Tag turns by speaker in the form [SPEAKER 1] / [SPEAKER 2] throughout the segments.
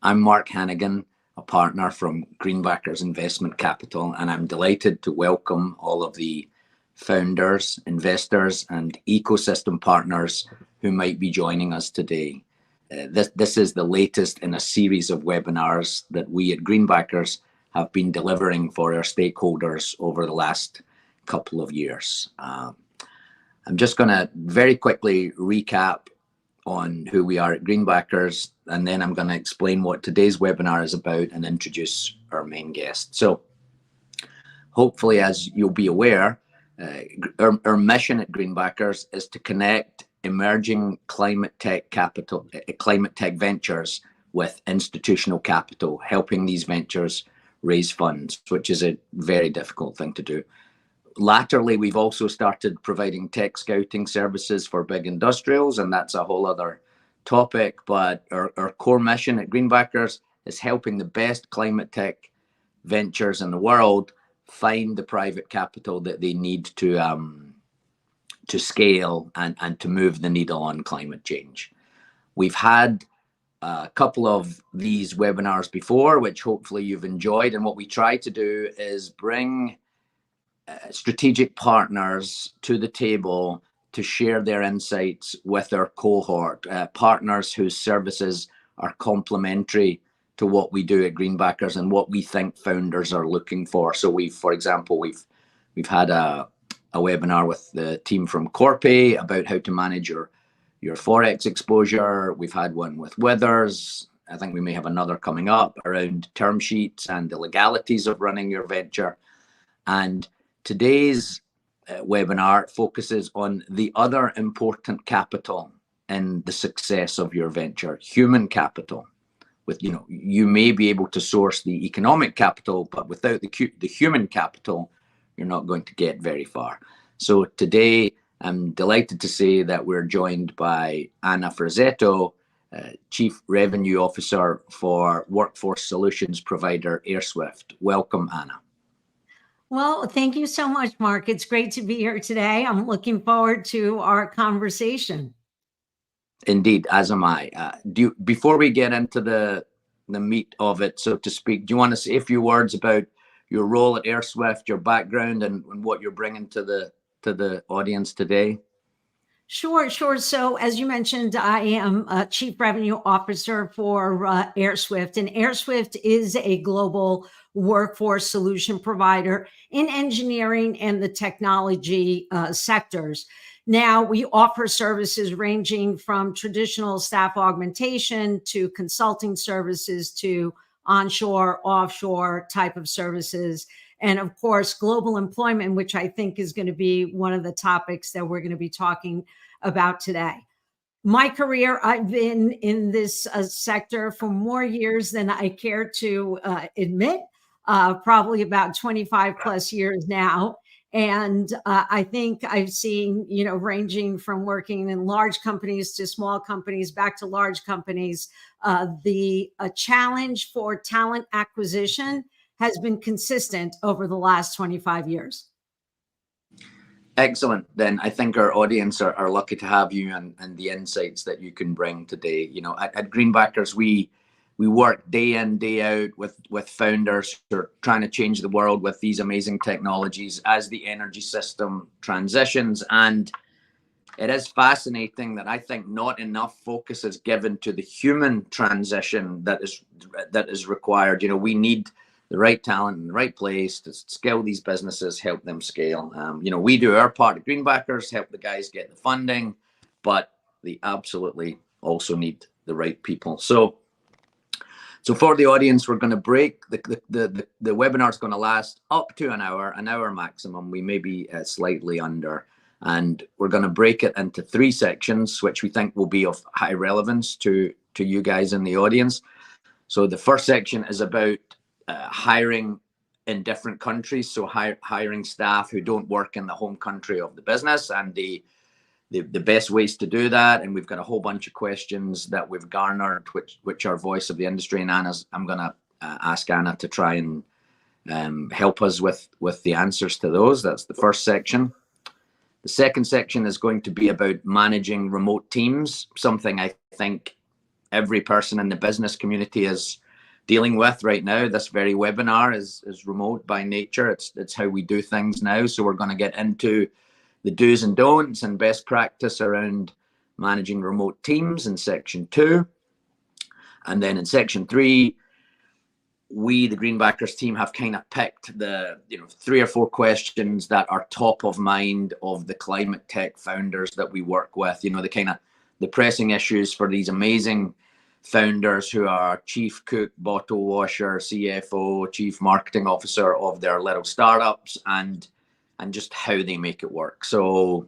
[SPEAKER 1] I'm Mark Hannigan, a partner from Greenbackers Investment Capital, and I'm delighted to welcome all of the founders, investors, and ecosystem partners who might be joining us today. This is the latest in a series of webinars that we at Greenbackers have been delivering for our stakeholders over the last couple of years. I'm just going to very quickly recap on who we are at Greenbackers, and then I'm going to explain what today's webinar is about and introduce our main guest. So hopefully, as you'll be aware, our mission at Greenbackers is to connect emerging climate tech ventures with institutional capital, helping these ventures raise funds, which is a very difficult thing to do. Latterly, we've also started providing tech scouting services for big industrials, and that's a whole other topic. But our core mission at Greenbackers is helping the best climate tech ventures in the world find the private capital that they need to scale and to move the needle on climate change. We've had a couple of these webinars before, which hopefully you've enjoyed. And what we try to do is bring strategic partners to the table to share their insights with our cohort, partners whose services are complementary to what we do at Greenbackers and what we think founders are looking for. So for example, we've had a webinar with the team from Corpay about how to manage your Forex exposure. We've had one with Withers. I think we may have another coming up around term sheets and the legalities of running your venture. And today's webinar focuses on the other important capital in the success of your venture, human capital. You may be able to source the economic capital, but without the human capital, you're not going to get very far. So today, I'm delighted to say that we're joined by Anna Frazzetto, Chief Revenue Officer for workforce solutions provider AirSwift. Welcome, Anna.
[SPEAKER 2] Well, thank you so much, Mark. It's great to be here today. I'm looking forward to our conversation.
[SPEAKER 1] Indeed, as am I. Before we get into the meat of it, so to speak, do you want to say a few words about your role at AirSwift, your background, and what you're bringing to the audience today?
[SPEAKER 2] Sure. So as you mentioned, I am a Chief Revenue Officer for AirSwift, and AirSwift is a global workforce solution provider in engineering and the technology sectors. Now, we offer services ranging from traditional staff augmentation to consulting services to onshore, offshore type of services. And of course, global employment, which I think is going to be one of the topics that we're going to be talking about today. My career, I've been in this sector for more years than I care to admit, probably about 25 plus years now. And I think I've seen, ranging from working in large companies to small companies, back to large companies, the challenge for talent acquisition has been consistent over the last 25 years.
[SPEAKER 1] Excellent. Then I think our audience are lucky to have you and the insights that you can bring today. At Greenbackers, we work day in, day out with founders who are trying to change the world with these amazing technologies as the energy system transitions. And it is fascinating that I think not enough focus is given to the human transition that is required. We need the right talent in the right place to scale these businesses, help them scale. We do our part at Greenbackers, help the guys get the funding, but they absolutely also need the right people. So for the audience, we're going to break. The webinar is going to last up to an hour maximum. We may be slightly under. And we're going to break it into 3 sections, which we think will be of high relevance to you guys in the audience. So the first section is about hiring in different countries. So hiring staff who don't work in the home country of the business and the best ways to do that. And we've got a whole bunch of questions that we've garnered, which are voice of the industry. And I'm going to ask Anna to try and help us with the answers to those. That's the first section. The second section is going to be about managing remote teams, something I think every person in the business community is dealing with right now. This very webinar is remote by nature. It's how we do things now. So we're going to get into the do's and don'ts and best practice around managing remote teams in section 2. And then in section 3, we, the Greenbackers team, have kind of picked the 3 or 4 questions that are top of mind of the climate tech founders that we work with. The pressing issues for these amazing founders who are chief cook, bottle washer, CFO, chief marketing officer of their little startups, and just how they make it work. So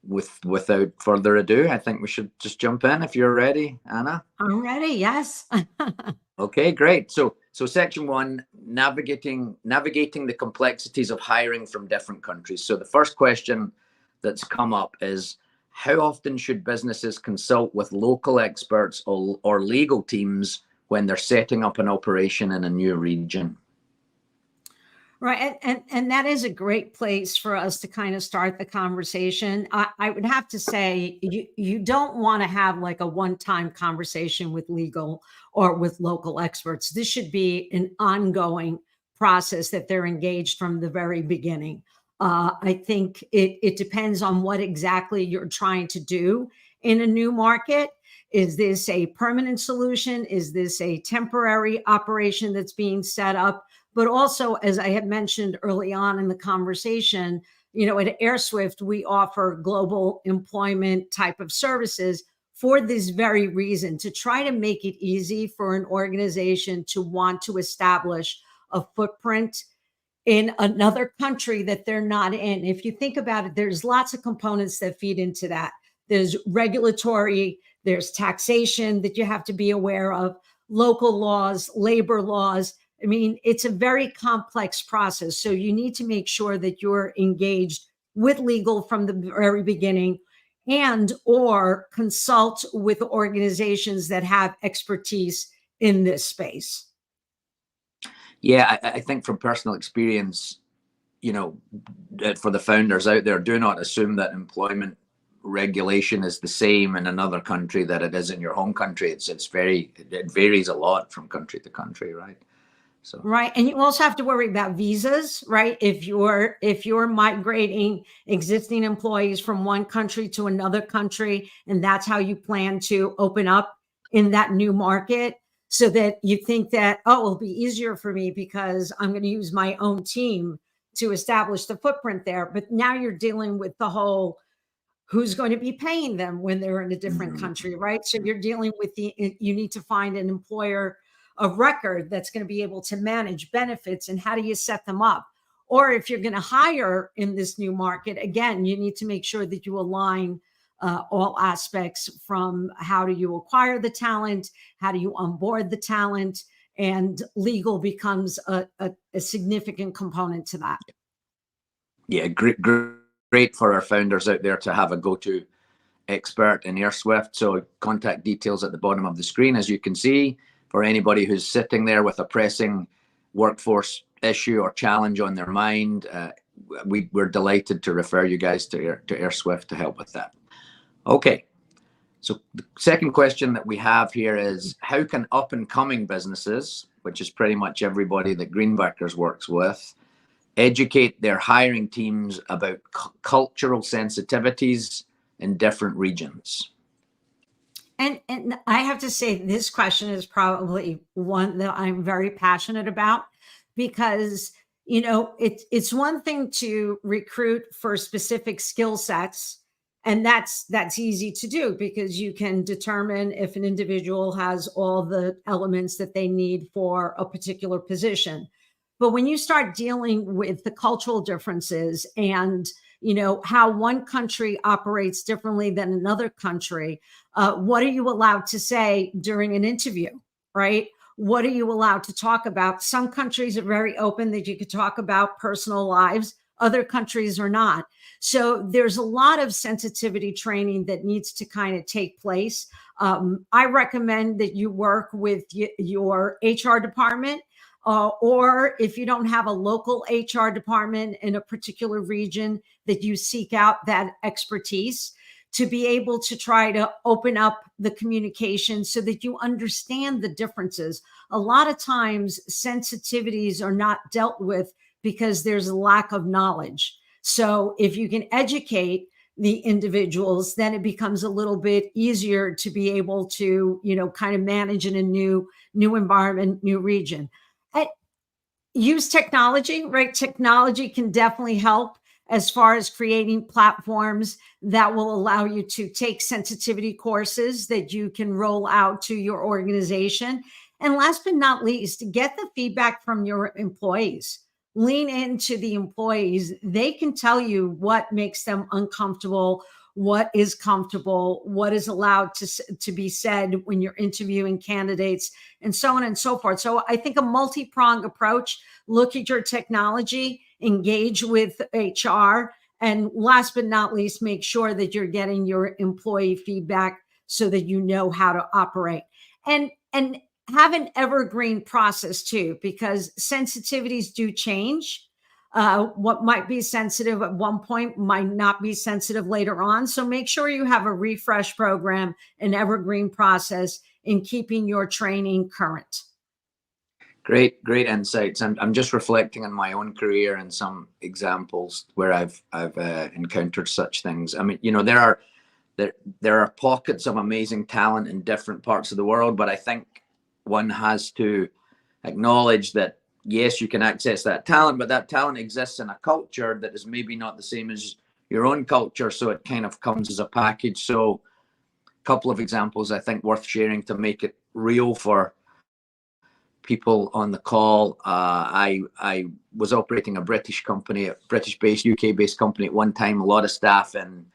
[SPEAKER 1] without further ado, I think we should just jump in if you're ready, Anna.
[SPEAKER 2] I'm ready, yes.
[SPEAKER 1] Okay, great. So section 1, navigating the complexities of hiring from different countries. So the first question that's come up is, how often should businesses consult with local experts or legal teams when they're setting up an operation in a new region?
[SPEAKER 2] Right. And that is a great place for us to kind of start the conversation. I would have to say, you don't want to have like a one-time conversation with legal or with local experts. This should be an ongoing process that they're engaged from the very beginning. I think it depends on what exactly you're trying to do in a new market. Is this a permanent solution? Is this a temporary operation that's being set up? But also, as I had mentioned early on in the conversation, at AirSwift, we offer global employment type of services for this very reason, to try to make it easy for an organization to want to establish a footprint in another country that they're not in. If you think about it, there's lots of components that feed into that. There's regulatory, there's taxation that you have to be aware of, local laws, labor laws. I mean, it's a very complex process. So you need to make sure that you're engaged with legal from the very beginning, and or consult with organizations that have expertise in this space.
[SPEAKER 1] Yeah, I think from personal experience, for the founders out there, do not assume that employment regulation is the same in another country that it is in your home country. It varies a lot from country to country, right? So
[SPEAKER 2] right, and you also have to worry about visas, right? If you're migrating existing employees from one country to another country, and that's how you plan to open up in that new market, so that you think that, it'll be easier for me because I'm going to use my own team to establish the footprint there. But now you're dealing with the whole, who's going to be paying them when they're in a different country, right? So you're dealing with you need to find an employer of record that's going to be able to manage benefits, and how do you set them up? Or if you're going to hire in this new market, again, you need to make sure that you align all aspects, from how do you acquire the talent, how do you onboard the talent, and legal becomes a significant component to that.
[SPEAKER 1] Yeah, great for our founders out there to have a go-to expert in AirSwift. So contact details at the bottom of the screen, as you can see, for anybody who's sitting there with a pressing workforce issue or challenge on their mind. We're delighted to refer you guys to AirSwift to help with that. Okay, so the second question that we have here is, how can up-and-coming businesses, which is pretty much everybody that Greenbackers works with, educate their hiring teams about cultural sensitivities in different regions?
[SPEAKER 2] And I have to say, this question is probably one that I'm very passionate about, because it's one thing to recruit for specific skill sets, and that's easy to do because you can determine if an individual has all the elements that they need for a particular position. But when you start dealing with the cultural differences and how one country operates differently than another country, what are you allowed to say during an interview, right? What are you allowed to talk about? Some countries are very open that you could talk about personal lives. Other countries are not. So there's a lot of sensitivity training that needs to kind of take place. I recommend that you work with your HR department, or if you don't have a local HR department in a particular region, that you seek out that expertise, to be able to try to open up the communication so that you understand the differences. A lot of times sensitivities are not dealt with because there's a lack of knowledge. So if you can educate the individuals, then it becomes a little bit easier to be able to, kind of manage in a new environment, new region. Use technology, right? Technology can definitely help as far as creating platforms that will allow you to take sensitivity courses that you can roll out to your organization. And last but not least, get the feedback from your employees. Lean into the employees. They can tell you what makes them uncomfortable, what is comfortable, what is allowed to be said when you're interviewing candidates, and so on and so forth. So I think a multi-pronged approach: look at your technology, engage with HR, and last but not least, make sure that you're getting your employee feedback so that you know how to operate. And have an evergreen process too, because sensitivities do change. What might be sensitive at one point might not be sensitive later on. So make sure you have a refresh program, an evergreen process in keeping your training current.
[SPEAKER 1] Great insights. I'm just reflecting on my own career and some examples where I've encountered such things. I mean, there are pockets of amazing talent in different parts of the world, but I think one has to acknowledge that, yes, you can access that talent, but that talent exists in a culture that is maybe not the same as your own culture. So it kind of comes as a package. So a couple of examples I think worth sharing to make it real for people on the call. I was operating a British company, a British-based, UK-based company at one time, a lot of staff in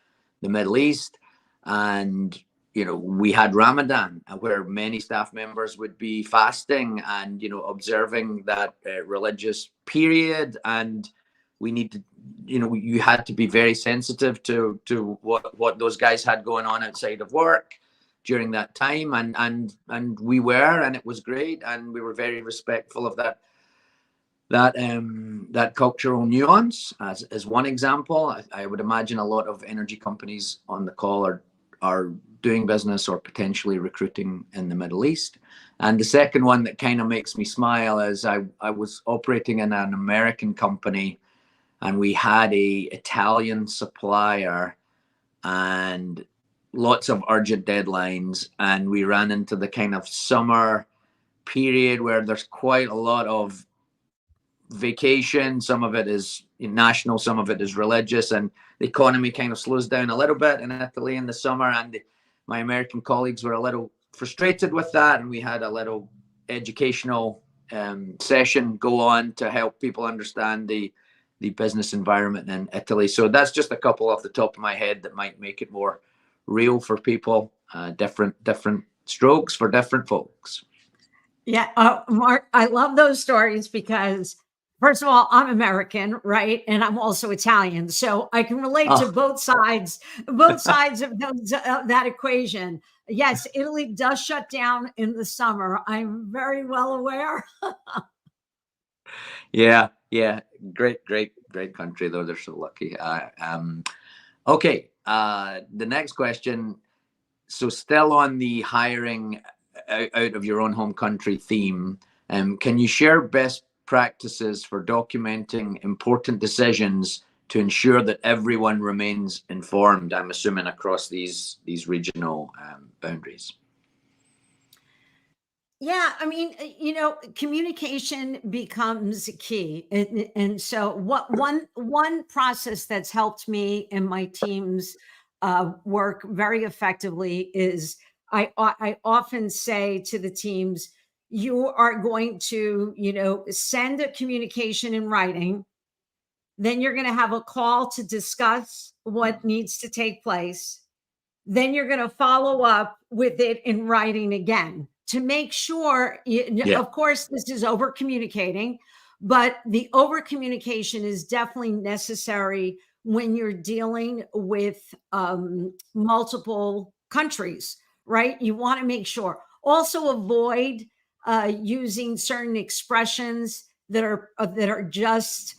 [SPEAKER 1] the Middle East. And we had Ramadan, where many staff members would be fasting and, observing that religious period. And we needed, you had to be very sensitive to what those guys had going on outside of work during that time. And we were, and it was great. And we were very respectful of that cultural nuance as one example. I would imagine a lot of energy companies on the call are doing business or potentially recruiting in the Middle East. And the second one that kind of makes me smile is I was operating in an American company, and we had a Italian supplier and lots of urgent deadlines. And we ran into the kind of summer period where there's quite a lot of vacation. Some of it is national, some of it is religious, and the economy kind of slows down a little bit in Italy in the summer. And my American colleagues were a little frustrated with that, and we had a little educational session go on to help people understand the business environment in Italy. So that's just a couple off the top of my head that might make it more real for people. Different strokes for different folks.
[SPEAKER 2] Yeah, Mark, I love those stories because, first of all, I'm American, right? And I'm also Italian. So I can relate to both sides of that equation. Yes, Italy does shut down in the summer. I'm very well aware.
[SPEAKER 1] Yeah. Great country, though. They're so lucky. Okay. The next question. So still on the hiring out of your own home country theme, can you share best practices for documenting important decisions to ensure that everyone remains informed? I'm assuming across these regional boundaries.
[SPEAKER 2] Yeah, I mean, communication becomes key, and so one process that's helped me and my teams work very effectively is I often say to the teams, you are going to send a communication in writing, then you're going to have a call to discuss what needs to take place, then you're going to follow up with it in writing again to make sure, of course, this is over communicating, but the over communication is definitely necessary when you're dealing with multiple countries, right? You want to make sure. Also avoid using certain expressions that are just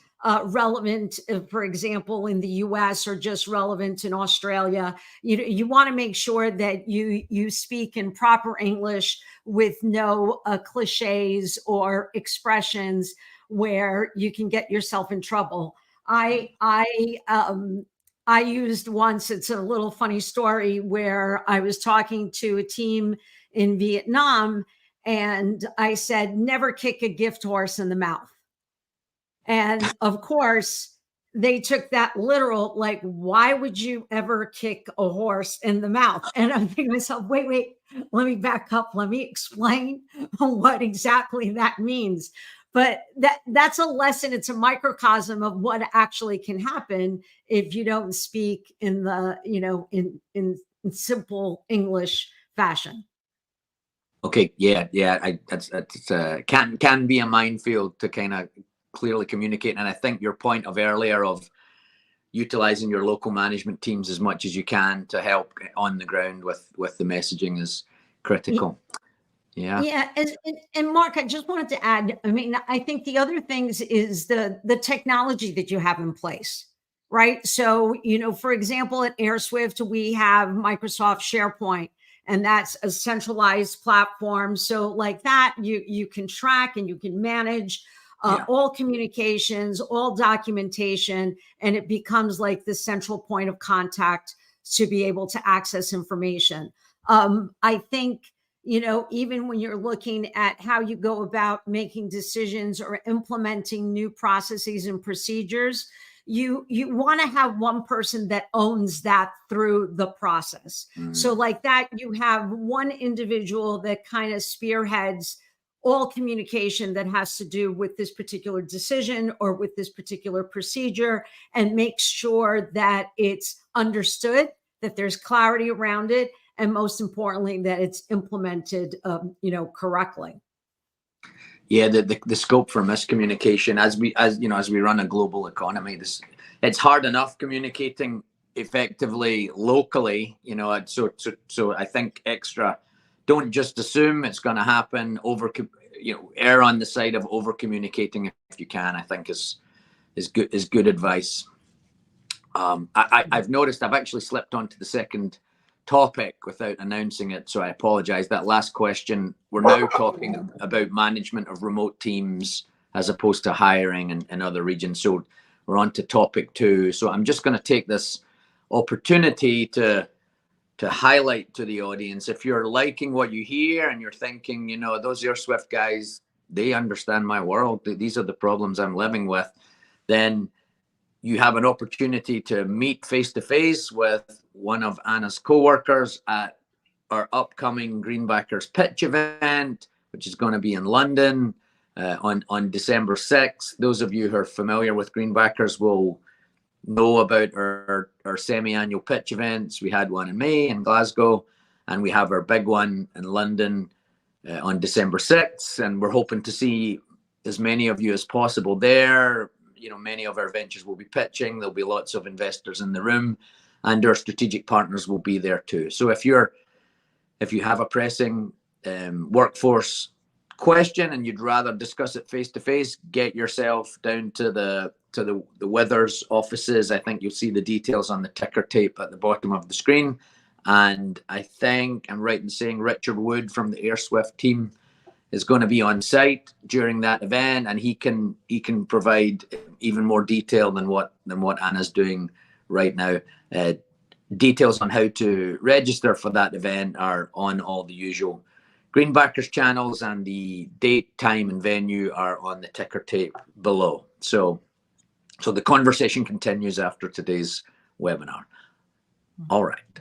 [SPEAKER 2] relevant, for example, in the US or just relevant in Australia. You want to make sure that you speak in proper English with no cliches or expressions where you can get yourself in trouble. I used once, it's a little funny story, where I was talking to a team in Vietnam and I said, never kick a gift horse in the mouth. And of course, they took that literal, like, why would you ever kick a horse in the mouth? And I'm thinking to myself, wait, let me back up. Let me explain what exactly that means. But that's a lesson. It's a microcosm of what actually can happen if you don't speak in the, in simple English fashion.
[SPEAKER 1] Okay, yeah, that's can be a minefield to kind of clearly communicate. And I think your point of earlier of utilizing your local management teams as much as you can to help on the ground with the messaging is critical. Yeah.
[SPEAKER 2] And Mark, I just wanted to add, I mean, I think the other things is the technology that you have in place, right? So, for example, at AirSwift, we have Microsoft SharePoint, and that's a centralized platform. So like that, you can track and you can manage all communications, all documentation, and it becomes like the central point of contact to be able to access information. I think, even when you're looking at how you go about making decisions or implementing new processes and procedures, you want to have one person that owns that through the process. So like that, you have one individual that kind of spearheads all communication that has to do with this particular decision or with this particular procedure, and makes sure that it's understood, that there's clarity around it, and most importantly, that it's implemented, correctly.
[SPEAKER 1] Yeah, the scope for miscommunication as we run a global economy, it's hard enough communicating effectively locally. So I think don't just assume it's going to happen. Err on the side of over communicating if you can. I think is good advice. I've noticed I've actually slipped onto the second topic without announcing it, so I apologize. That last question, we're now talking about management of remote teams as opposed to hiring in other regions. So we're on to topic 2. So I'm just going to take this opportunity to highlight to the audience, if you're liking what you hear and you're thinking, those AirSwift guys, they understand my world, these are the problems I'm living with, then you have an opportunity to meet face-to-face with one of Anna's co-workers at our upcoming Greenbackers pitch event, which is going to be in London on December 6th. Those of you who are familiar with Greenbackers will know about our semi-annual pitch events. We had one in May in Glasgow, and we have our big one in London on December 6th. And we're hoping to see as many of you as possible there. Many of our ventures will be pitching. There'll be lots of investors in the room, and our strategic partners will be there too. So if you have a pressing workforce question and you'd rather discuss it face to face, get yourself down to the Withers offices. I think you'll see the details on the ticker tape at the bottom of the screen. And I think I'm right in saying Richard Wood from the AirSwift team is going to be on site during that event, and he can provide even more detail than what Anna's doing right now. Details on how to register for that event are on all the usual Greenbackers channels, and the date, time, and venue are on the ticker tape below. So the conversation continues after today's webinar. All right.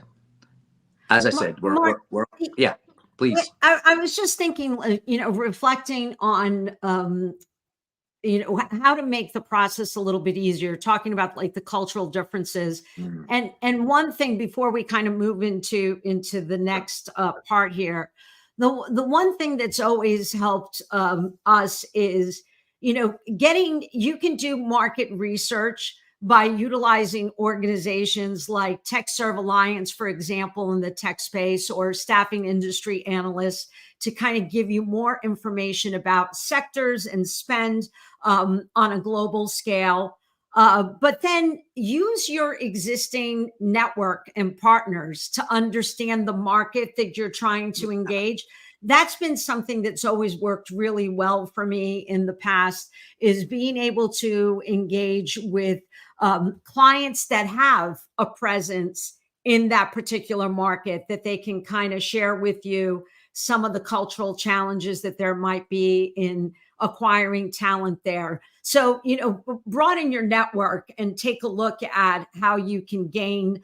[SPEAKER 1] As I said, we're yeah. Please.
[SPEAKER 2] I was just thinking, reflecting on, how to make the process a little bit easier, talking about like the cultural differences. And one thing before we kind of move into the next part here, the one thing that's always helped us is, you can do market research, by utilizing organizations like TechServe Alliance, for example, in the tech space, or staffing industry analysts, to kind of give you more information about sectors and spend on a global scale. But then use your existing network and partners to understand the market that you're trying to engage. That's been something that's always worked really well for me in the past, is being able to engage with clients that have a presence in that particular market, that they can kind of share with you some of the cultural challenges that there might be in acquiring talent there. So, broaden your network and take a look at how you can gain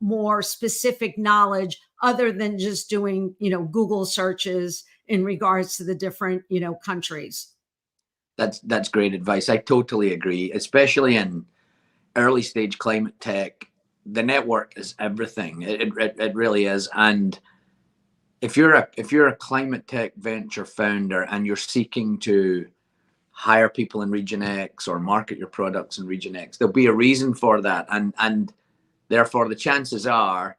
[SPEAKER 2] more specific knowledge other than just doing, Google searches in regards to the different, countries.
[SPEAKER 1] That's great advice. I totally agree, especially in early stage climate tech. The network is everything. It really is. And if you're a climate tech venture founder and you're seeking to hire people in region X or market your products in region X, there'll be a reason for that. And therefore the chances are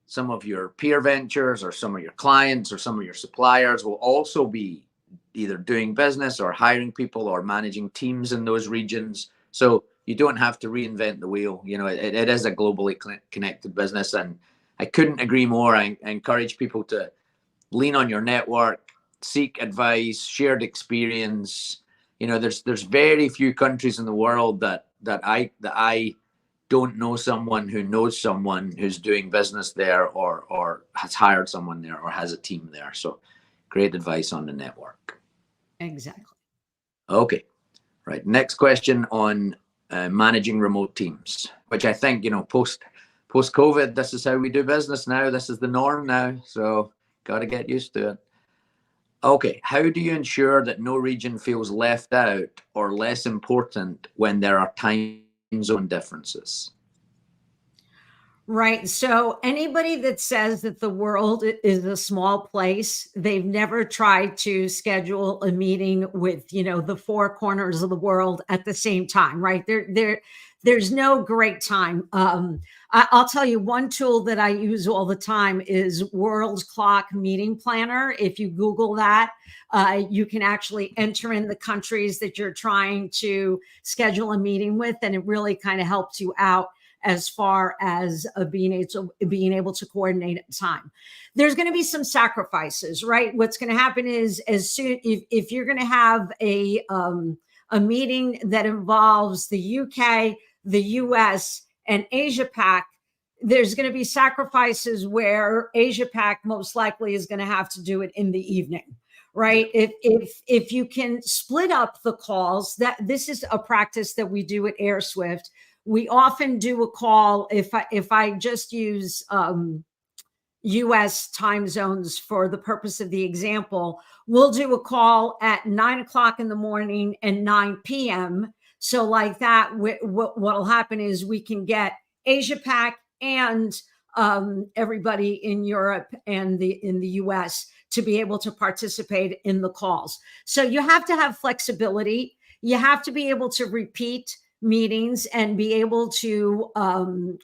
[SPEAKER 1] some of your peer ventures or some of your clients or some of your suppliers will also be either doing business or hiring people or managing teams in those regions. So you don't have to reinvent the wheel. It is a globally connected business, and I couldn't agree more. I encourage people to lean on your network, seek advice, shared experience. There's very few countries in the world that I don't know someone who knows someone who's doing business there or has hired someone there or has a team there. So great advice on the network.
[SPEAKER 2] Exactly.
[SPEAKER 1] Okay. Right. Next question on managing remote teams, which I think, post COVID, this is how we do business now. This is the norm now. So got to get used to it. Okay. How do you ensure that no region feels left out or less important when there are time zone differences?
[SPEAKER 2] Right. So anybody that says that the world is a small place, they've never tried to schedule a meeting with, the four corners of the world at the same time, right? There's no great time. I'll tell you, one tool that I use all the time is World Clock Meeting Planner. If you Google that, you can actually enter in the countries that you're trying to schedule a meeting with, and it really kind of helps you out as far as being able to coordinate at time. There's going to be some sacrifices, right? What's going to happen is, as soon if you're going to have a meeting that involves the UK, the US, and Asia Pac, there's going to be sacrifices where Asia Pac most likely is going to have to do it in the evening. Right. If you can split up the calls, that this is a practice that we do at AirSwift. We often do a call, if I just use US time zones for the purpose of the example, we'll do a call at 9 o'clock in the morning and 9 p.m. So like that, what'll happen is we can get Asia Pac and everybody in Europe and in the US to be able to participate in the calls. So you have to have flexibility. You have to be able to repeat meetings and be able to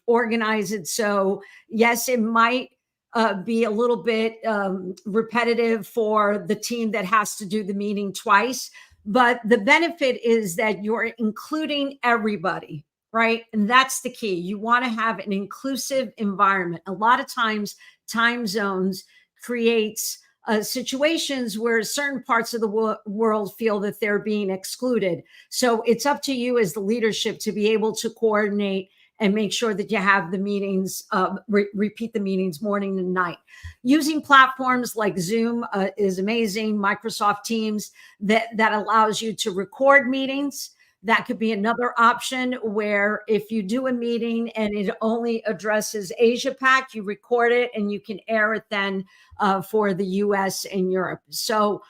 [SPEAKER 2] organize it. So yes, it might be a little bit repetitive for the team that has to do the meeting twice, but the benefit is that you're including everybody, right? And that's the key. You want to have an inclusive environment. A lot of times time zones creates situations where certain parts of the world feel that they're being excluded. So it's up to you as the leadership to be able to coordinate and make sure that you have the meetings, repeat the meetings morning and night. Using platforms like Zoom is amazing. Microsoft Teams that allows you to record meetings. That could be another option, where if you do a meeting and it only addresses Asia Pac, you record it and you can air it then for the US and Europe. So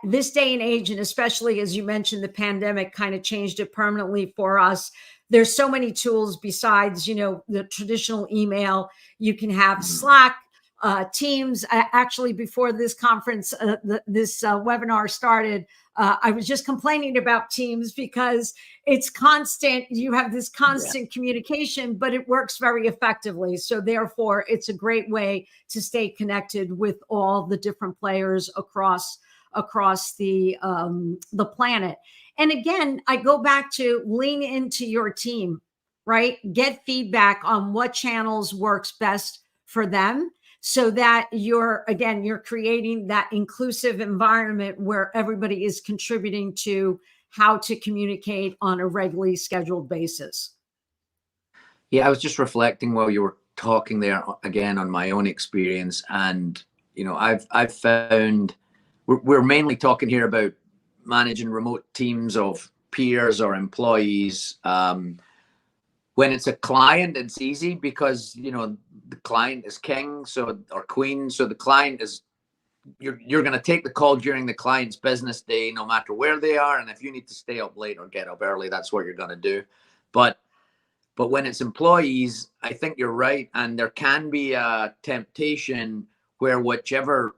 [SPEAKER 2] this day and age, and especially as you mentioned, the pandemic kind of changed it permanently for us. There's so many tools besides, the traditional email. You can have Slack. Teams. Actually, before this conference, this webinar started, I was just complaining about Teams because it's constant. You have this constant communication, but it works very effectively. So therefore, it's a great way to stay connected with all the different players across the planet. And again, I go back to lean into your team, right? Get feedback on what channels works best for them, so that you're creating that inclusive environment where everybody is contributing to how to communicate on a regularly scheduled basis.
[SPEAKER 1] Yeah, I was just reflecting while you were talking there again on my own experience, and I've found we're mainly talking here about managing remote teams of peers or employees. When it's a client, it's easy because the client is king, or queen. So the client is you're going to take the call during the client's business day, no matter where they are, and if you need to stay up late or get up early, that's what you're going to do. But when it's employees, I think you're right, and there can be a temptation where whichever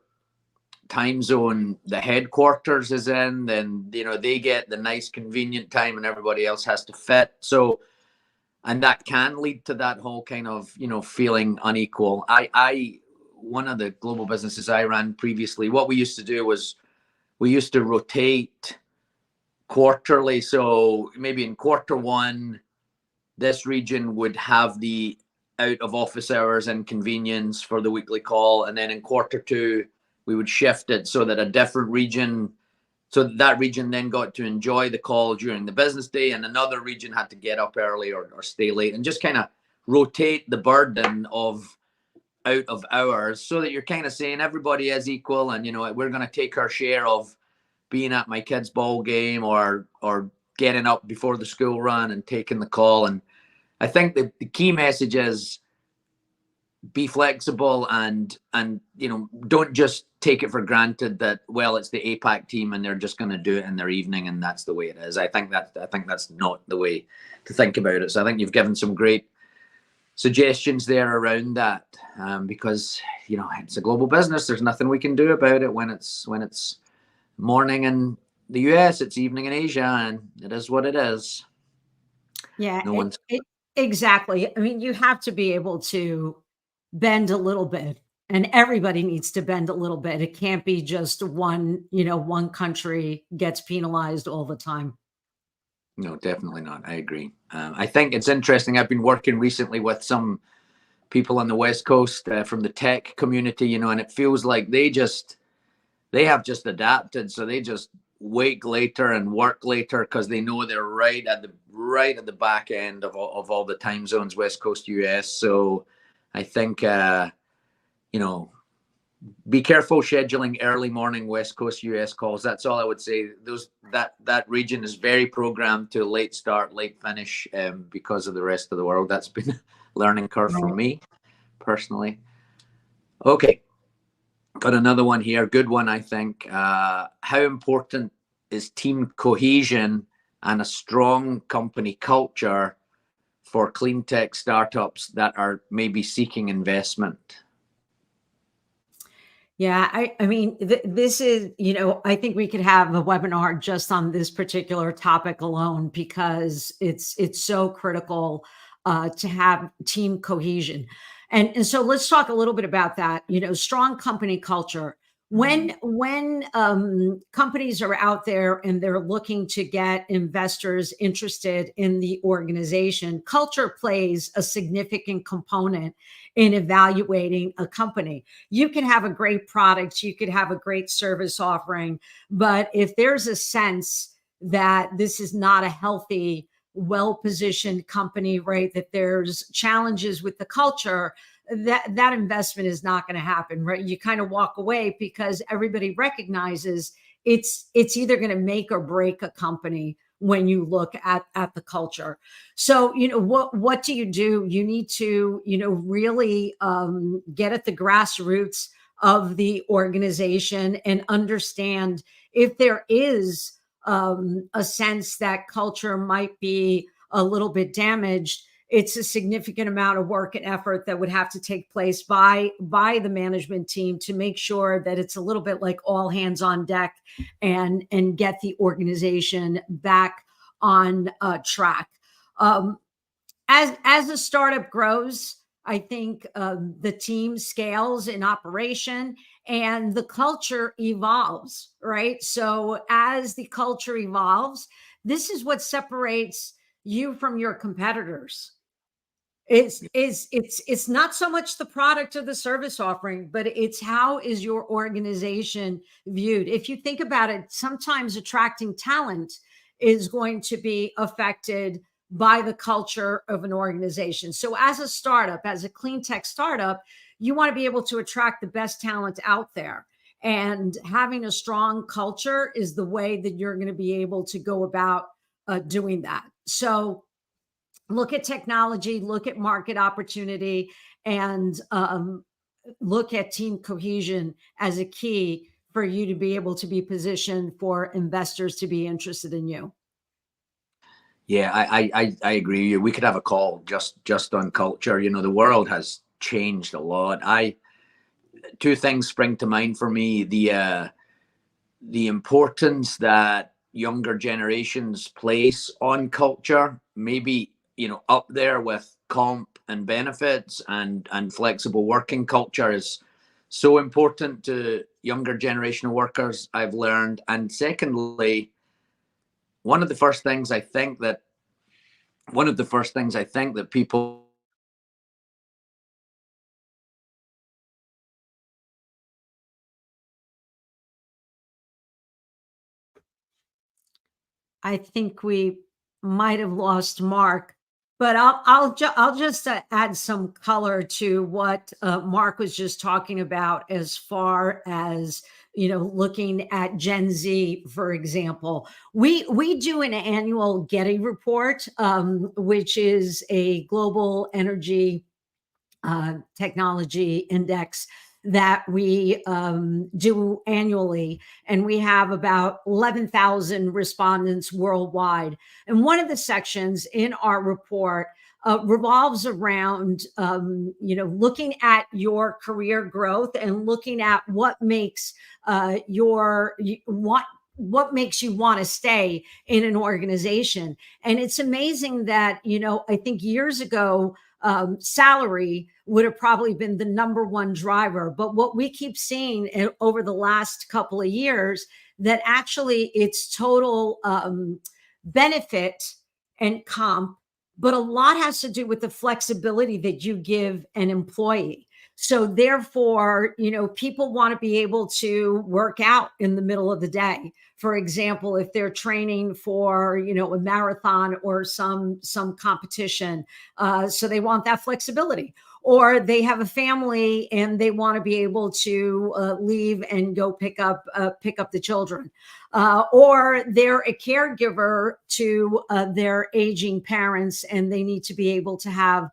[SPEAKER 1] time zone the headquarters is in, then they get the nice convenient time and everybody else has to fit. So, and that can lead to that whole kind of feeling unequal. I one of the global businesses I ran previously, what we used to do was we used to rotate quarterly. So maybe in quarter one, this region would have the out of office hours and convenience for the weekly call, and then in quarter two we would shift it so that a different region, so that region then got to enjoy the call during the business day, and another region had to get up early or stay late, and just kind of rotate the burden of out of hours so that you're kind of saying everybody is equal, and we're going to take our share of being at my kid's ball game or getting up before the school run and taking the call. And I think the key message is be flexible and don't just take it for granted that, well, it's the APAC team and they're just going to do it in their evening and that's the way it is. I think that's not the way to think about it. So I think you've given some great suggestions there around that, because it's a global business. There's nothing we can do about it. When it's morning in the US, it's evening in Asia, and it is what it is.
[SPEAKER 2] Yeah, exactly. I mean, you have to be able to bend a little bit, and everybody needs to bend a little bit. It can't be just one country gets penalized all the time.
[SPEAKER 1] No, definitely not. I agree. I think it's interesting. I've been working recently with some people on the West Coast from the tech community, and it feels like they have just adapted. So they just wake later and work later because they know they're right at the back end of all the time zones, West Coast US. So I think be careful scheduling early morning West Coast US calls. That's all I would say. That region is very programmed to late start, late finish, because of the rest of the world. That's been a learning curve for me personally. Okay, got another one here. Good one, I think. How important is team cohesion and a strong company culture for clean tech startups that are maybe seeking investment?
[SPEAKER 2] Yeah, I mean, this is, I think we could have a webinar just on this particular topic alone, because it's so critical to have team cohesion. And so let's talk a little bit about that. Strong company culture. When companies are out there and they're looking to get investors interested in the organization, culture plays a significant component in evaluating a company. You can have a great product, you could have a great service offering, but if there's a sense that this is not a healthy, well-positioned company, right, that there's challenges with the culture, that investment is not going to happen, right? You kind of walk away because everybody recognizes it's either going to make or break a company when you look at the culture. So, what do? You need to, really get at the grassroots of the organization and understand if there is a sense that culture might be a little bit damaged. it's a significant amount of work and effort that would have to take place by the management team to make sure that it's a little bit like all hands on deck and get the organization back on track. As a startup grows, I think the team scales in operation and the culture evolves, right? So as the culture evolves, this is what separates you from your competitors. It's not so much the product or the service offering, but it's how is your organization viewed. If you think about it, sometimes attracting talent is going to be affected by the culture of an organization. So as a startup, as a clean tech startup, you want to be able to attract the best talent out there. And having a strong culture is the way that you're going to be able to go about doing that. So look at technology, look at market opportunity, and look at team cohesion as a key for you to be able to be positioned for investors to be interested in you.
[SPEAKER 1] Yeah, I agree with you. We could have a call just on culture. You know, the world has changed a lot. Two things spring to mind for me: the importance that younger generations place on culture, maybe, you know, up there with comp and benefits, and flexible working culture is so important to younger generation workers, I've learned. And secondly, one of the first things I think that people
[SPEAKER 2] I think we might have lost Mark, but I'll just add some color to what Mark was just talking about as far as, you know, looking at Gen Z, for example. We do an annual Getty report, which is a global energy technology index that we do annually. And we have about 11,000 respondents worldwide. And one of the sections in our report revolves around, you know, looking at your career growth and looking at what makes what makes you want to stay in an organization. And it's amazing that, you know, I think years ago, salary would have probably been the number one driver. But what we keep seeing over the last couple of years, that actually it's total benefit and comp, but a lot has to do with the flexibility that you give an employee. So therefore, you know, people want to be able to work out in the middle of the day. For example, if they're training for, you know, a marathon or some competition, so they want that flexibility. Or they have a family and they want to be able to leave and go pick up the children, or they're a caregiver to their aging parents, and they need to be able to have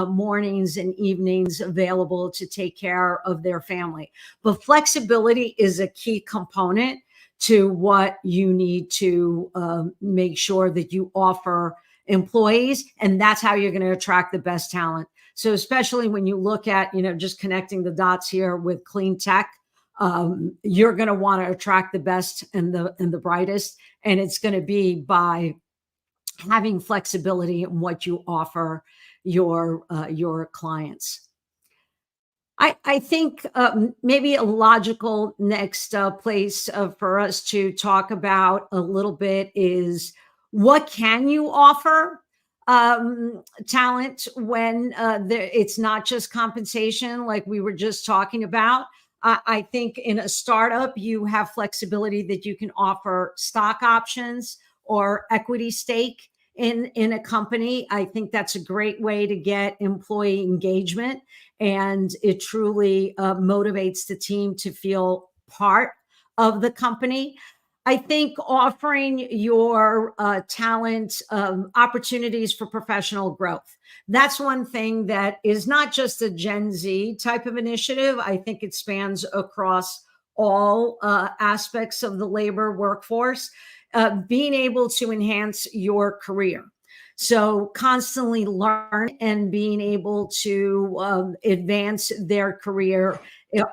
[SPEAKER 2] mornings and evenings available to take care of their family. But flexibility is a key component to what you need to make sure that you offer employees, and that's how you're going to attract the best talent. So especially when you look at, you know, just connecting the dots here with clean tech, you're going to want to attract the best and the brightest, and it's going to be by having flexibility in what you offer your clients. I think maybe a logical next place for us to talk about a little bit is, what can you offer talent when it's not just compensation like we were just talking about. I think in a startup, you have flexibility that you can offer stock options or equity stake in a company. I think that's a great way to get employee engagement, and it truly motivates the team to feel part of the company. I think offering your talent opportunities for professional growth. That's one thing that is not just a Gen Z type of initiative. I think it spans across all aspects of the labor workforce, being able to enhance your career. So constantly learn and being able to advance their career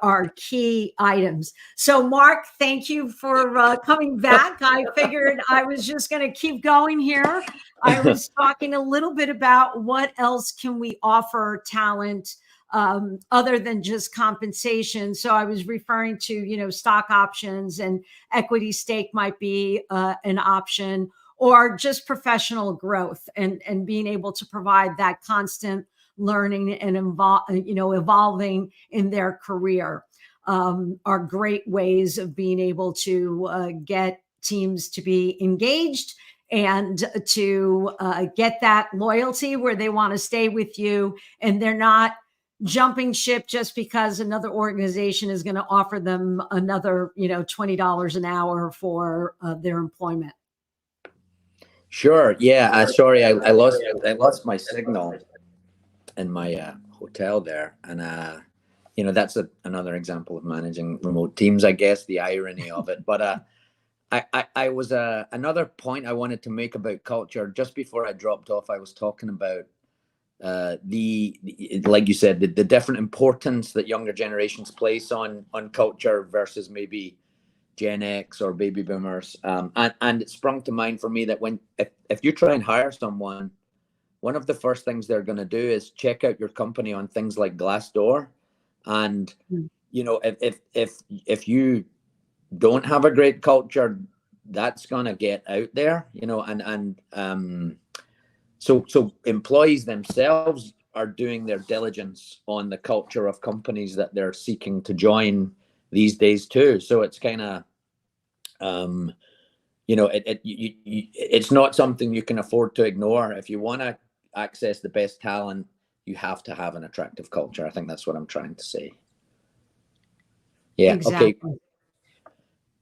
[SPEAKER 2] are key items. So Mark, thank you for coming back. I figured I was just going to keep going here. I was talking a little bit about what else can we offer talent other than just compensation. So I was referring to, stock options, and equity stake might be an option, or just professional growth and being able to provide that constant learning and evolving in their career are great ways of being able to get teams to be engaged and to get that loyalty where they want to stay with you, and they're not jumping ship just because another organization is going to offer them another, $20 an hour for their employment.
[SPEAKER 1] Sure. Yeah. Sorry, I lost my signal in my hotel there, and that's another example of managing remote teams, I guess, the irony of it. But I was another point I wanted to make about culture. Just before I dropped off, I was talking about like you said, the different importance that younger generations place on culture versus maybe Gen X or baby boomers. And it sprung to mind for me that if you try and hire someone, one of the first things they're going to do is check out your company on things like Glassdoor. And, if you don't have a great culture, that's going to get out there, so employees themselves are doing their diligence on the culture of companies that they're seeking to join these days too. So it's kind of, it's not something you can afford to ignore. If you want to access the best talent, you have to have an attractive culture. I think that's what I'm trying to say. Yeah. Exactly. Okay.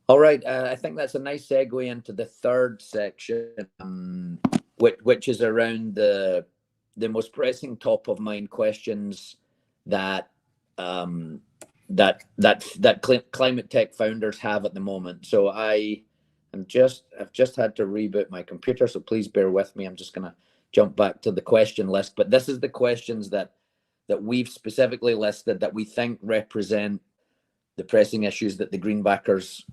[SPEAKER 1] All right. I think that's a nice segue into the third section, which is around the most pressing top of mind questions that climate tech founders have at the moment. So I've just had to reboot my computer, so please bear with me. I'm just going to jump back to the question list, but this is the questions that we've specifically listed that we think represent the pressing issues that the Greenbackers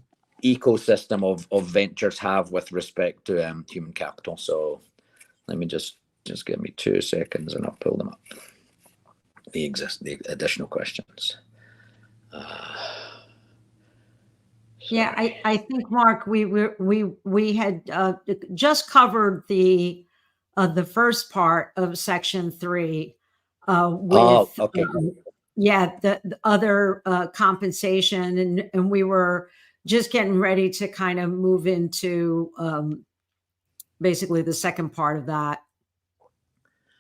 [SPEAKER 1] ecosystem of ventures have with respect to human capital. So let me just give me 2 seconds and I'll pull them up. The additional questions.
[SPEAKER 2] Yeah, I think, Mark, we had just covered the first part of section 3 with
[SPEAKER 1] okay.
[SPEAKER 2] The other compensation, and we were just getting ready to kind of move into basically the second part of that.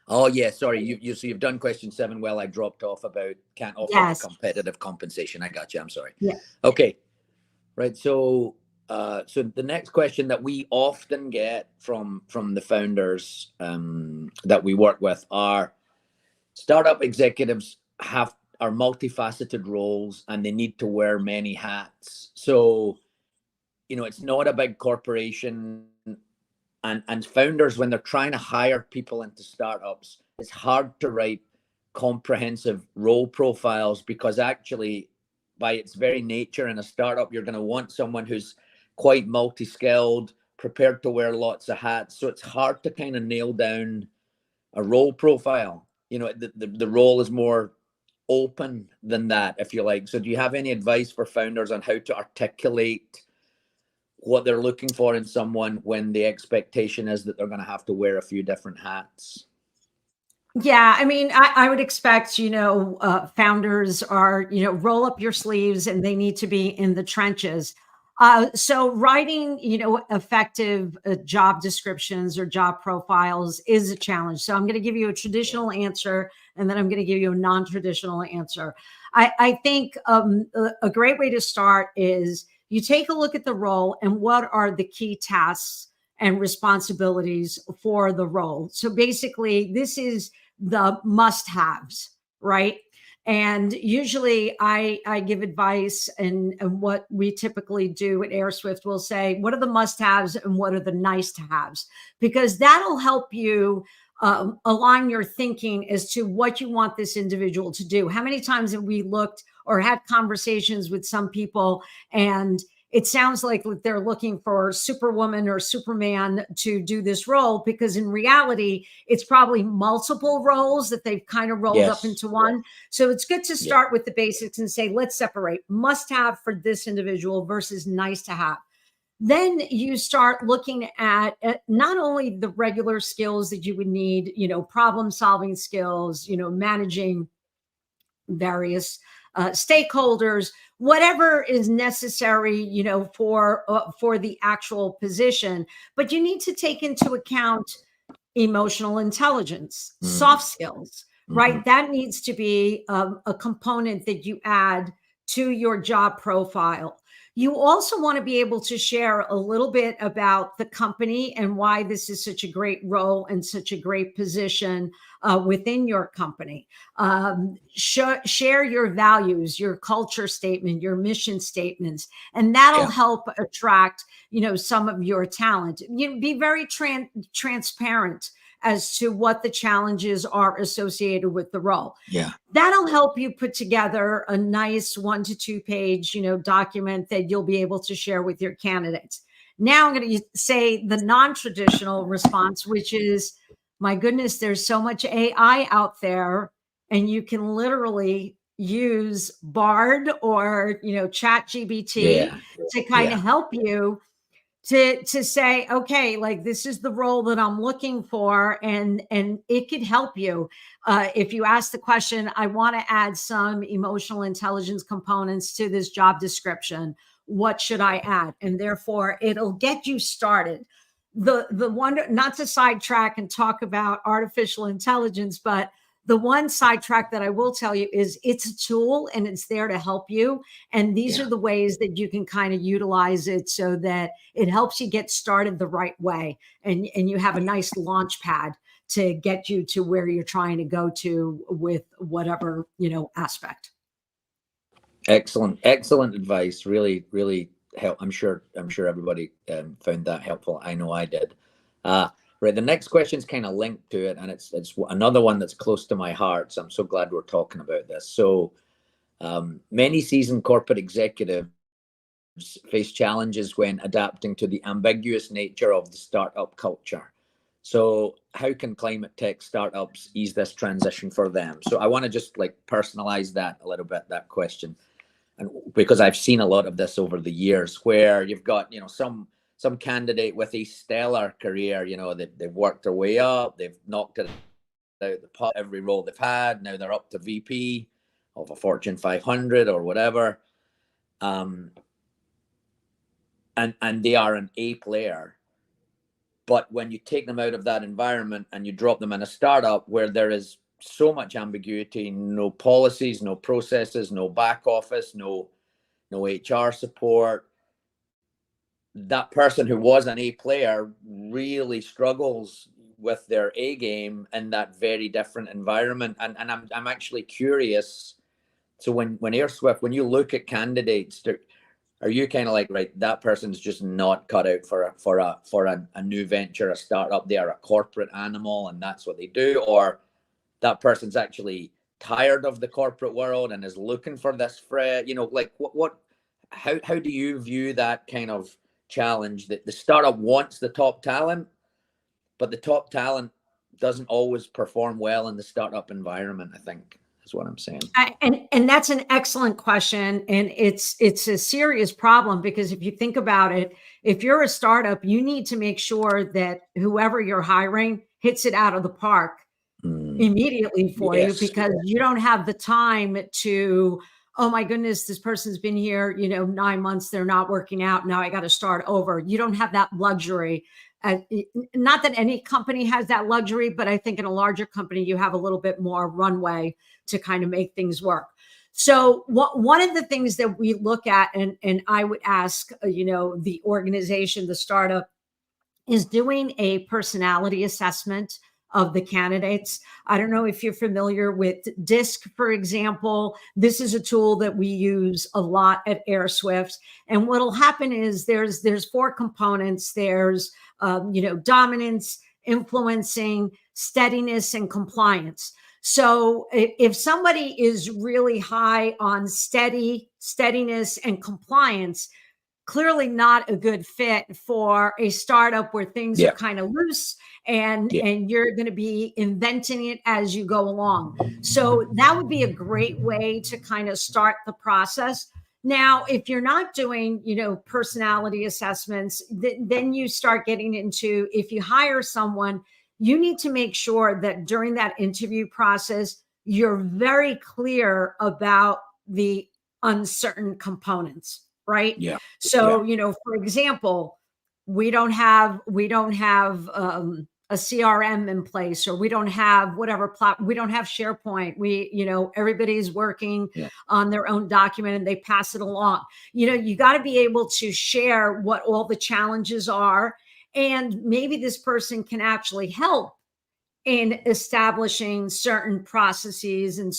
[SPEAKER 1] Oh yeah, sorry. So you've done question 7. Well, I dropped off about can't offer competitive compensation. I got you. I'm sorry.
[SPEAKER 2] Yeah.
[SPEAKER 1] Okay. Right. So the next question that we often get from the founders that we work with are startup executives are multifaceted roles and they need to wear many hats. So, it's not a big corporation. And founders, when they're trying to hire people into startups, it's hard to write comprehensive role profiles because actually, by its very nature, in a startup, you're going to want someone who's quite multi-skilled, prepared to wear lots of hats. So it's hard to kind of nail down a role profile. The role is more open than that, if you like. So do you have any advice for founders on how to articulate what they're looking for in someone when the expectation is that they're going to have to wear a few different hats?
[SPEAKER 2] Yeah, I mean, I would expect, founders are, roll up your sleeves and they need to be in the trenches. So writing, effective job descriptions or job profiles is a challenge. So I'm going to give you a traditional answer, and then I'm going to give you a non-traditional answer. I think a great way to start is you take a look at the role and what are the key tasks and responsibilities for the role. So basically, this is the must-haves, right? And usually I give advice, and what we typically do at AirSwift, will say, what are the must-haves and what are the nice-to-haves? Because that'll help you align your thinking as to what you want this individual to do. How many times have we looked or had conversations with some people, and it sounds like they're looking for Superwoman or Superman to do this role, because in reality, it's probably multiple roles that they've kind of rolled up into one. So it's good to start with the basics and say, let's separate must have for this individual versus nice to have. Then you start looking at not only the regular skills that you would need, problem solving skills, managing various stakeholders, whatever is necessary, for the actual position. But you need to take into account emotional intelligence, soft skills, right? That needs to be a component that you add to your job profile. You also want to be able to share a little bit about the company and why this is such a great role and such a great position within your company. Share your values, your culture statement, your mission statements, and that'll help attract, some of your talent. Be very transparent as to what the challenges are associated with the role. That'll help you put together a nice 1 to 2 page, document that you'll be able to share with your candidates. Now I'm going to say the non-traditional response, which is, my goodness, there's so much AI out there, and you can literally use Bard or, Chat GBT to kind of help you to say, okay, like, this is the role that I'm looking for. And it could help you. If you ask the question, I want to add some emotional intelligence components to this job description, what should I add? And therefore it'll get you started. The one, not to sidetrack and talk about artificial intelligence, but the one sidetrack that I will tell you is it's a tool and it's there to help you. And these are the ways that you can kind of utilize it so that it helps you get started the right way. And you have a nice launch pad to get you to where you're trying to go to with whatever, aspect.
[SPEAKER 1] Excellent advice. Really, really help. I'm sure everybody found that helpful. I know I did. Right. The next question is kind of linked to it, and it's another one that's close to my heart. So I'm so glad we're talking about this. So many seasoned corporate executives face challenges when adapting to the ambiguous nature of the startup culture. So how can climate tech startups ease this transition for them? So I want to just personalize that a little bit, that question. And because I've seen a lot of this over the years, where you've got, some candidate with a stellar career, they've worked their way up, they've knocked it out the park every role they've had. Now they're up to VP of a Fortune 500 or whatever. And they are an A player. But when you take them out of that environment and you drop them in a startup where there is so much ambiguity, no policies, no processes, no back office, no HR support, that person who was an A player really struggles with their A game in that very different environment. And I'm actually curious. So when AirSwift, when you look at candidates, are you kind of like, right, that person's just not cut out for a new venture, a startup? They are a corporate animal and that's what they do, or that person's actually tired of the corporate world and is looking for this how do you view that kind of challenge, that the startup wants the top talent, but the top talent doesn't always perform well in the startup environment? I think is what I'm saying.
[SPEAKER 2] And that's an excellent question. And it's a serious problem, because if you think about it, if you're a startup, you need to make sure that whoever you're hiring hits it out of the park immediately for you, because you don't have the time to, oh my goodness, this person's been here, 9 months, they're not working out, now I got to start over. You don't have that luxury. Not that any company has that luxury, but I think in a larger company, you have a little bit more runway to kind of make things work. So one of the things that we look at, and I would ask, the organization, the startup, is doing a personality assessment of the candidates. I don't know if you're familiar with DISC, for example. This is a tool that we use a lot at AirSwift. And what'll happen is there's 4 components. There's dominance, influencing, steadiness, and compliance. So if somebody is really high on steadiness, and compliance, clearly not a good fit for a startup where things are kind of loose and you're going to be inventing it as you go along. So that would be a great way to kind of start the process. Now, if you're not doing, personality assessments, then you start getting into, if you hire someone, you need to make sure that during that interview process, you're very clear about the uncertain components, right?
[SPEAKER 1] Yeah.
[SPEAKER 2] So, for example, we don't have a CRM in place, or we don't have we don't have SharePoint. Everybody's working on their own document and they pass it along. You got to be able to share what all the challenges are. And maybe this person can actually help in establishing certain processes and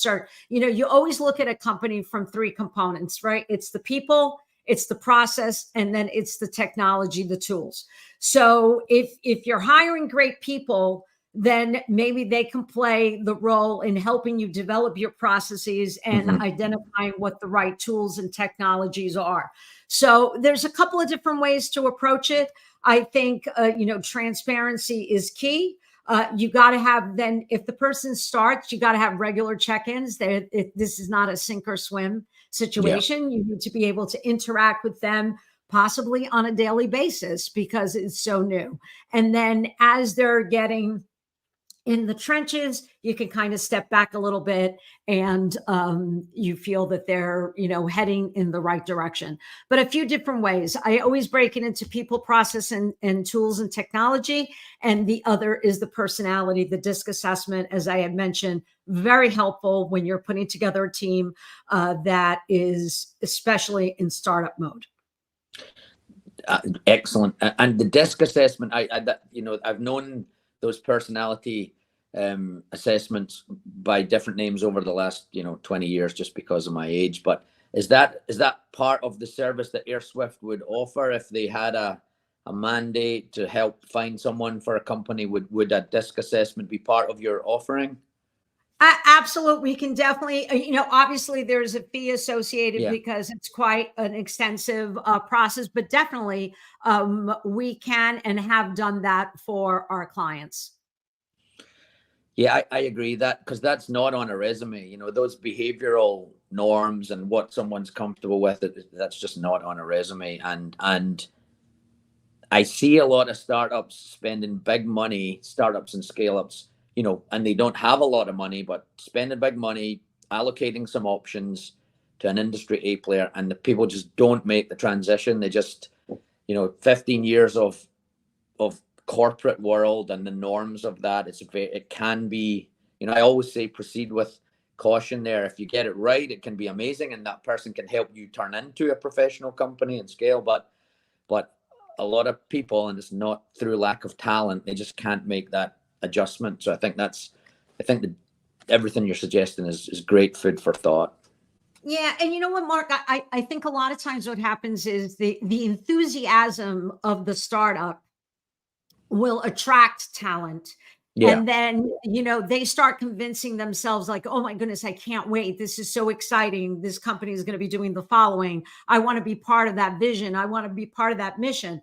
[SPEAKER 2] you always look at a company from 3 components, right? It's the people, it's the process, and then it's the technology, the tools. So if you're hiring great people, then maybe they can play the role in helping you develop your processes and identifying what the right tools and technologies are. So there's a couple of different ways to approach it. I think, transparency is key. You got to have, then if the person starts, you got to have regular check-ins. This is not a sink or swim situation. You need to be able to interact with them possibly on a daily basis because it's so new. And then as they're getting in the trenches, you can kind of step back a little bit and you feel that they're, heading in the right direction. But a few different ways. I always break it into people, process, and tools and technology. And the other is the personality, the DISC assessment, as I had mentioned, very helpful when you're putting together a team that is especially in startup mode.
[SPEAKER 1] Excellent. And the DISC assessment, I've known those personality assessments by different names over the last 20 years just because of my age. But is that part of the service that AirSwift would offer if they had a mandate to help find someone for a company? Would a DISC assessment be part of your offering?
[SPEAKER 2] Absolutely. We can definitely, obviously there's a fee associated because it's quite an extensive process, but definitely we can and have done that for our clients.
[SPEAKER 1] Yeah, I agree that because that's not on a resume, those behavioral norms and what someone's comfortable with, that's just not on a resume. And I see a lot of startups spending big money, startups and scale-ups, and they don't have a lot of money, but spending big money, allocating some options to an industry A player, and the people just don't make the transition. They just, 15 years of corporate world and the norms of that, it can be, I always say proceed with caution there. If you get it right, it can be amazing, and that person can help you turn into a professional company and scale. But a lot of people, and it's not through lack of talent, they just can't make that adjustment. So I think that everything you're suggesting is great food for thought.
[SPEAKER 2] Yeah. And you know what, Mark, I think a lot of times what happens is the enthusiasm of the startup will attract talent. Yeah. And then, they start convincing themselves like, oh my goodness, I can't wait. This is so exciting. This company is going to be doing the following. I want to be part of that vision. I want to be part of that mission.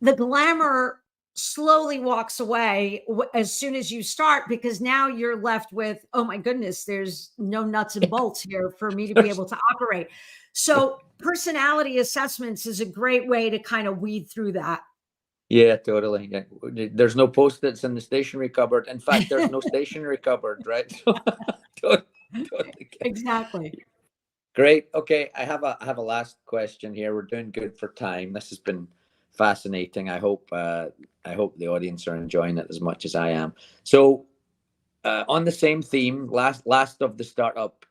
[SPEAKER 2] The glamour slowly walks away as soon as you start, because now you're left with, oh my goodness, there's no nuts and bolts here for me to be able to operate. So personality assessments is a great way to kind of weed through that.
[SPEAKER 1] Yeah, totally. Yeah. There's no Post-its in the stationery cupboard. In fact, there's no stationery cupboard, right? Totally. Exactly. Great. Okay, I have a last question here. We're doing good for time. This has been fascinating. I hope the audience are enjoying it as much as I am. So, on the same theme, last of the startup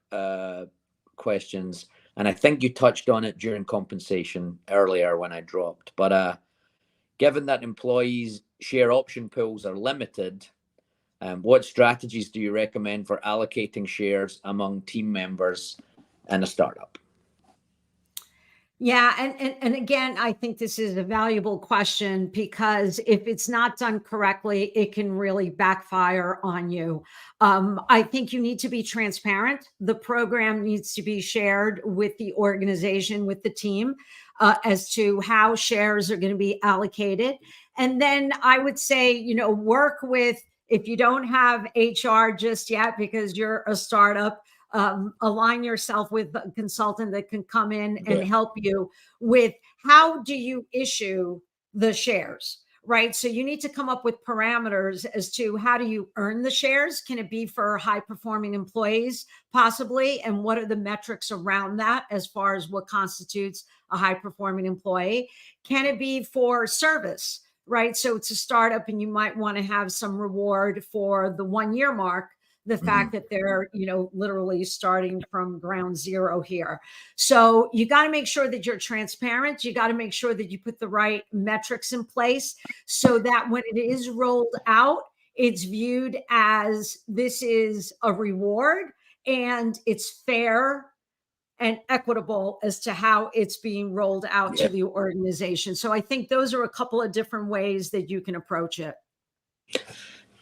[SPEAKER 1] questions, and I think you touched on it during compensation earlier when I dropped, but given that employees' share option pools are limited, What strategies do you recommend for allocating shares among team members in a startup?
[SPEAKER 2] Yeah, and again, I think this is a valuable question because if it's not done correctly, it can really backfire on you. I think you need to be transparent. The program needs to be shared with the organization, with the team, as to how shares are going to be allocated. And then I would say, work with, if you don't have HR just yet because you're a startup, align yourself with a consultant that can come in and help you with how do you issue the shares, right? So you need to come up with parameters as to how do you earn the shares? Can it be for high performing employees possibly? And what are the metrics around that as far as what constitutes a high performing employee? Can it be for service, right? So it's a startup and you might want to have some reward for the 1 year mark, the fact that they're, literally starting from ground zero here. So you got to make sure that you're transparent. You got to make sure that you put the right metrics in place so that when it is rolled out, it's viewed as this is a reward and it's fair and equitable as to how it's being rolled out to the organization. So I think those are a couple of different ways that you can approach it.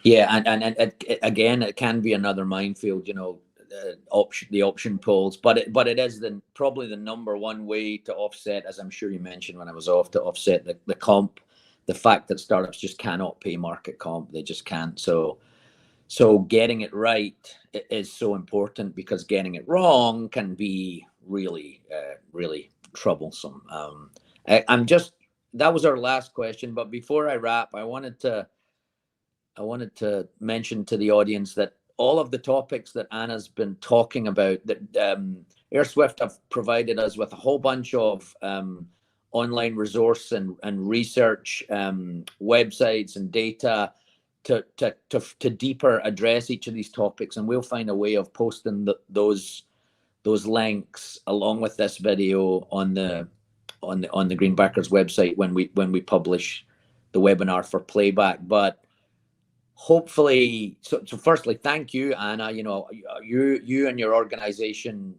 [SPEAKER 1] Yeah, and again, it can be another minefield, the option polls, but it is probably the number one way to offset, as I'm sure you mentioned when I was off, to offset the comp, the fact that startups just cannot pay market comp, they just can't. So getting it right is so important, because getting it wrong can be really, really troublesome. That was our last question, but before I wrap, I wanted to mention to the audience that all of the topics that Anna's been talking about, that AirSwift have provided us with a whole bunch of online resource and research websites and data to deeper address each of these topics, and we'll find a way of posting those links along with this video on the Greenbackers website when we publish the webinar for playback. But hopefully, so firstly, thank you, Anna. You and your organization,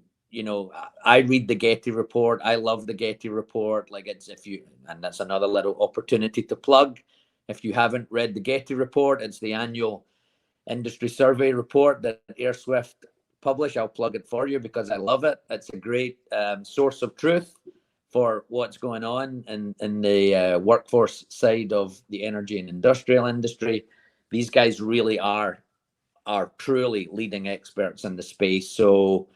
[SPEAKER 1] I read the Getty report. I love the Getty report. And that's another little opportunity to plug. If you haven't read the Getty report, it's the annual industry survey report that AirSwift publish. I'll plug it for you because I love it. It's a great source of truth for what's going on in the workforce side of the energy and industrial industry. These guys really are truly leading experts in the space. So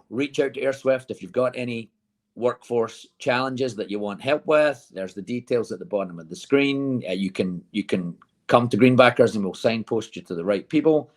[SPEAKER 1] reach out to AirSwift if you've got any workforce challenges that you want help with. There's the details at the bottom of the screen. You can come to Greenbackers and we'll signpost you to the right people.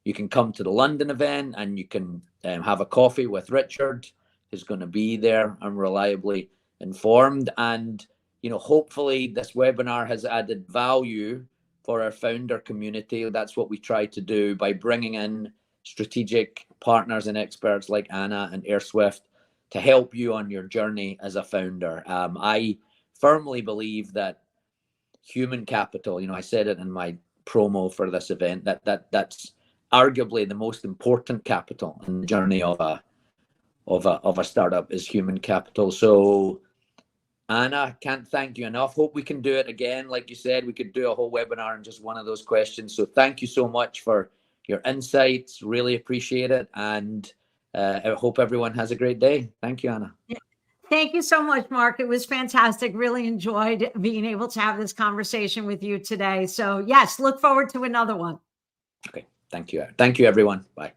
[SPEAKER 1] You can come to the London event and you can have a coffee with Richard, who's going to be there and reliably informed. And hopefully this webinar has added value for our founder community. That's what we try to do by bringing in strategic partners and experts like Anna and AirSwift to help you on your journey as a founder. I firmly believe that human capital, I said it in my promo for this event, that's arguably the most important capital in the journey of a startup is human capital. So Anna, can't thank you enough. Hope we can do it again. Like you said, we could do a whole webinar on just one of those questions. So thank you so much for your insights. Really appreciate it. And I hope everyone has a great day. Thank you, Anna.
[SPEAKER 2] Thank you so much, Mark. It was fantastic. Really enjoyed being able to have this conversation with you today. So yes, look forward to another one.
[SPEAKER 1] Okay. Thank you. Thank you, everyone. Bye.